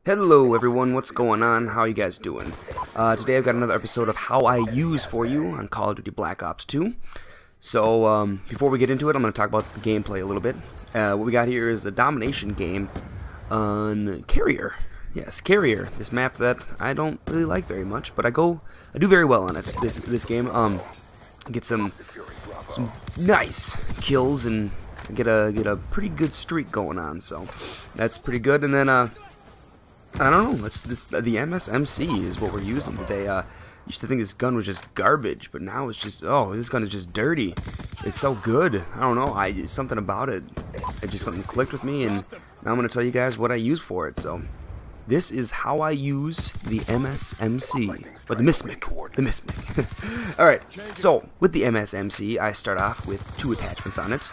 Hello everyone, what's going on? How are you guys doing? Today I've got another episode of How I Use for you on Call of Duty Black Ops 2. So, before we get into it, I'm going to talk about the gameplay a little bit. What we got here is a domination game on Carrier. Yes, Carrier, this map that I don't really like very much, but I do very well on it, this game. Get some nice kills and get a pretty good streak going on, so that's pretty good. And then, I don't know, the MSMC is what we're using today. Used to think this gun was just garbage, but now it's just, oh, this gun is just dirty. It's so good. I don't know, something about it. Something clicked with me, and now I'm going to tell you guys what I use for it. So, this is how I use the MSMC, or the MSMC. Alright, so, with the MSMC, I start off with two attachments on it.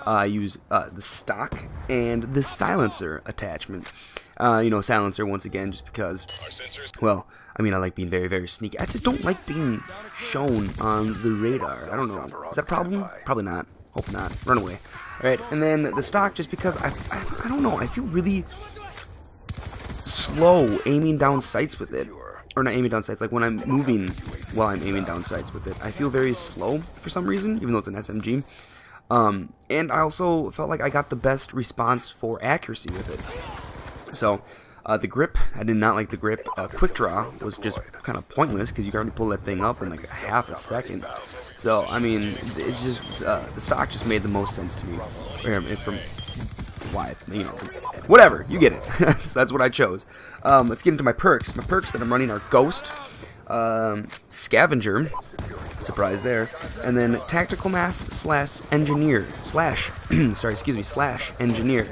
I use the stock and the silencer attachment. Silencer once again, just because, well, I mean, I like being very, very sneaky. I just don't like being shown on the radar. I don't know. Is that a problem? Probably not. Hope not. Run away. Alright, and then the stock, just because I don't know, I feel really slow aiming down sights with it. Or not aiming down sights, like when I'm moving while I'm aiming down sights with it. I feel very slow for some reason, even though it's an SMG. And I also felt like I got the best response for accuracy with it. So, the grip, I did not like the grip. Quick draw was just kind of pointless because you can already pull that thing up in like a half a second. So, I mean, it's just, the stock just made the most sense to me. From why, whatever, you get it. So that's what I chose. Let's get into my perks. My perks that I'm running are Ghost, Scavenger, surprise there, and then Tactical Mass slash Engineer, slash Engineer.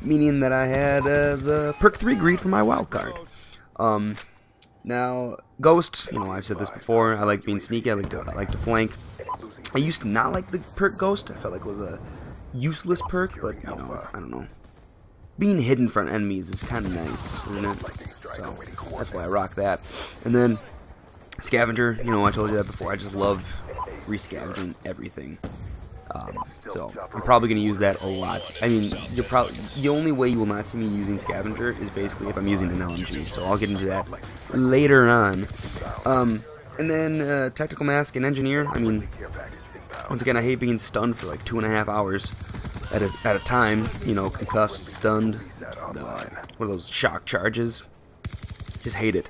Meaning that I had the Perk 3 greed for my wildcard. Now, Ghost, I've said this before, I like being sneaky, I like to flank. I used to not like the perk Ghost, I felt like it was a useless perk, but, I don't know. Being hidden from enemies is kind of nice, isn't it? So, that's why I rock that. And then, Scavenger, I told you that before, I just love rescavenging everything. So I'm probably going to use that a lot. I mean, the only way you will not see me using Scavenger is basically if I'm using an LMG. So I'll get into that later on. And then Tactical Mask and Engineer. I mean, once again, I hate being stunned for like 2.5 hours at a time. Concussed, stunned. What are those shock charges? Just hate it.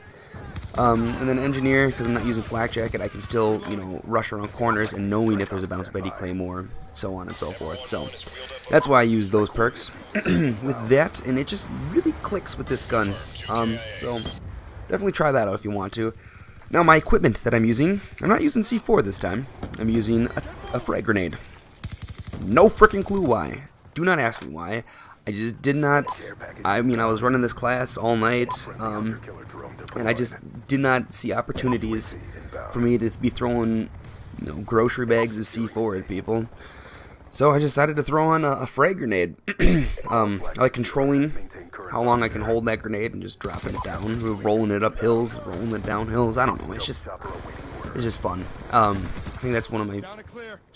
And then Engineer, because I'm not using Flak Jacket, I can still, rush around corners and knowing if there's a Bounce Betty Claymore, so on and so forth. So, that's why I use those perks with that, and it just really clicks with this gun. So, definitely try that out if you want to. Now, my equipment that I'm using, I'm not using C4 this time. I'm using a frag grenade. No freaking clue why. Do not ask me why. I just did not, I was running this class all night, and I just did not see opportunities for me to be throwing, grocery bags of C4 at people. So I decided to throw on a frag grenade. I like controlling how long I can hold that grenade and just dropping it down, rolling it up hills, rolling it down hills. I don't know, it's just fun. I think that's one of my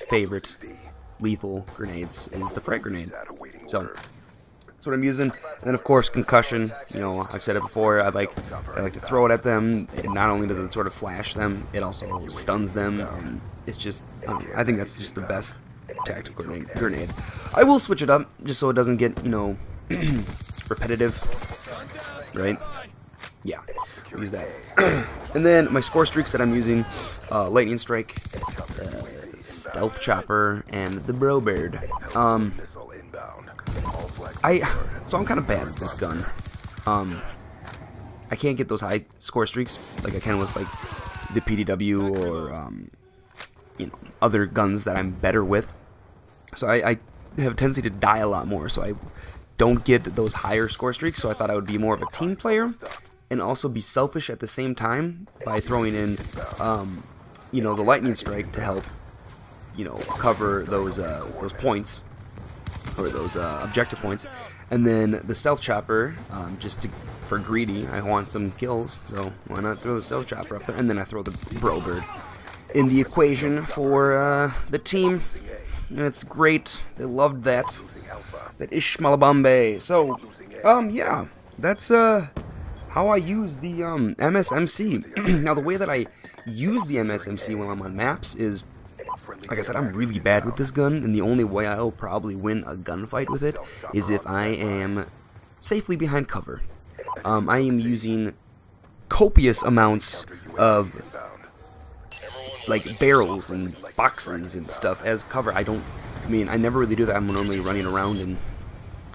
favorite lethal grenades is the frag grenade. So that's what I'm using. And then of course concussion, I've said it before, I like to throw it at them. Not only does it sort of flash them, it also stuns them, and it's just, I think that's just the best tactical grenade. I will switch it up just so it doesn't get, repetitive, right? Yeah, use that. And then my score streaks that I'm using, Lightning Strike, Stealth Chopper, and the Bro Bird. So I'm kind of bad at this gun. I can't get those high score streaks like I can with like the PDW or other guns that I'm better with. So I have a tendency to die a lot more. So I don't get those higher score streaks. So I thought I would be more of a team player and also be selfish at the same time by throwing in the Lightning Strike to help cover those points. Or those objective points, and then the Stealth Chopper, for greedy, I want some kills, so why not throw the Stealth Chopper up there, and then I throw the Bro Bird in the equation for the team, and it's great. They loved that Ishmalabambe. So, yeah, that's how I use the MSMC. Now, the way that I use the MSMC when I'm on maps is, like I said, I'm really bad with this gun, and the only way I'll probably win a gunfight with it is if I am safely behind cover. I am using copious amounts of like barrels and boxes and stuff as cover. I never really do that. I'm normally running around and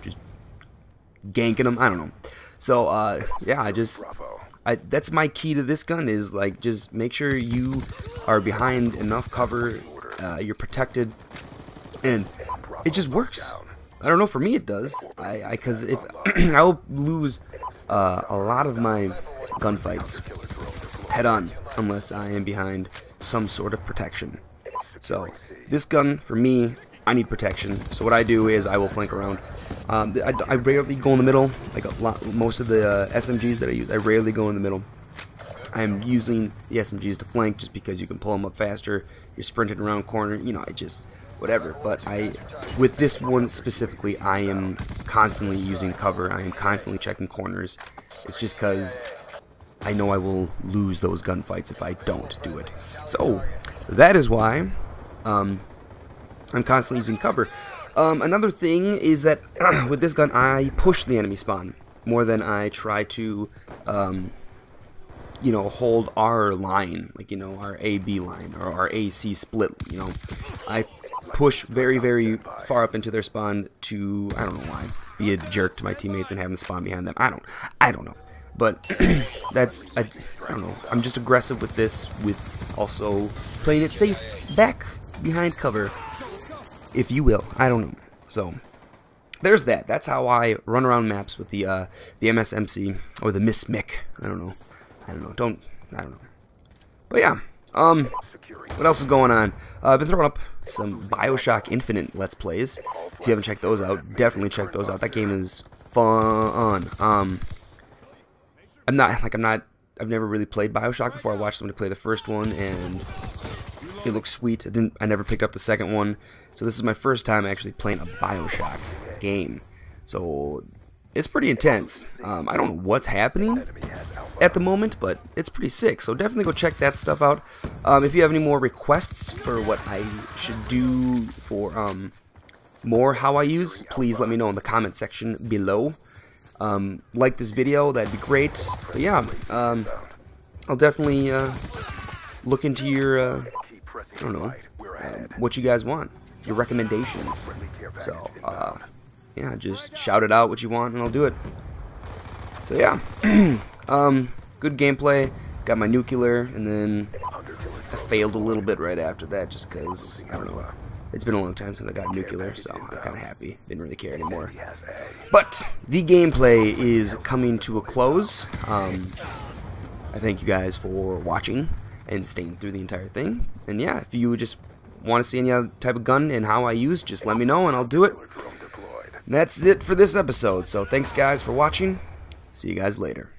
just ganking them. I don't know. So yeah, that's my key to this gun, is like, just make sure you are behind enough cover, you're protected, and it just works. I don't know, for me it does. Because if I'll lose a lot of my gunfights head on unless I am behind some sort of protection. So this gun, for me, I need protection. So what I do is I will flank around. I rarely go in the middle. Like most of the SMGs that I use, I rarely go in the middle. I'm using the SMGs to flank just because you can pull them up faster. You're sprinting around corner, you know, whatever. But with this one specifically, I am constantly using cover. I am constantly checking corners. It's just because I know I will lose those gunfights if I don't do it. So that is why I'm constantly using cover. Another thing is that with this gun, I push the enemy spawn more than I try to, you know, hold our line, like, you know, our AB line or our AC split. You know, I push very, very far up into their spawn to, I don't know why, be a jerk to my teammates and have them spawn behind them. I don't know. But I don't know. I'm just aggressive with this, with also playing it safe back behind cover, if you will. I don't know. So there's that. That's how I run around maps with the MSMC or the Miss Mick. I don't know. I don't know. But yeah. What else is going on? I've been throwing up some BioShock Infinite Let's Plays. If you haven't checked those out, definitely check those out. That game is fun. I've never really played BioShock before. I watched somebody play the first one, and it looks sweet. I never picked up the second one, so this is my first time actually playing a BioShock game. So it's pretty intense. I don't know what's happening at the moment, but it's pretty sick. So definitely go check that stuff out. If you have any more requests for what I should do for more how I use, please let me know in the comment section below. Like this video, that'd be great. But yeah, I'll definitely look into your I don't know, what you guys want, your recommendations. So yeah, just shout it out what you want and I'll do it. So yeah, good gameplay. Got my nuclear, and then I failed a little bit right after that just because, I don't know, it's been a long time since I got nuclear, so I'm kind of happy. Didn't really care anymore. But the gameplay is coming to a close. I thank you guys for watching and staying through the entire thing. And yeah, if you just want to see any other type of gun and how I use, just let me know and I'll do it. And that's it for this episode. So thanks guys for watching. See you guys later.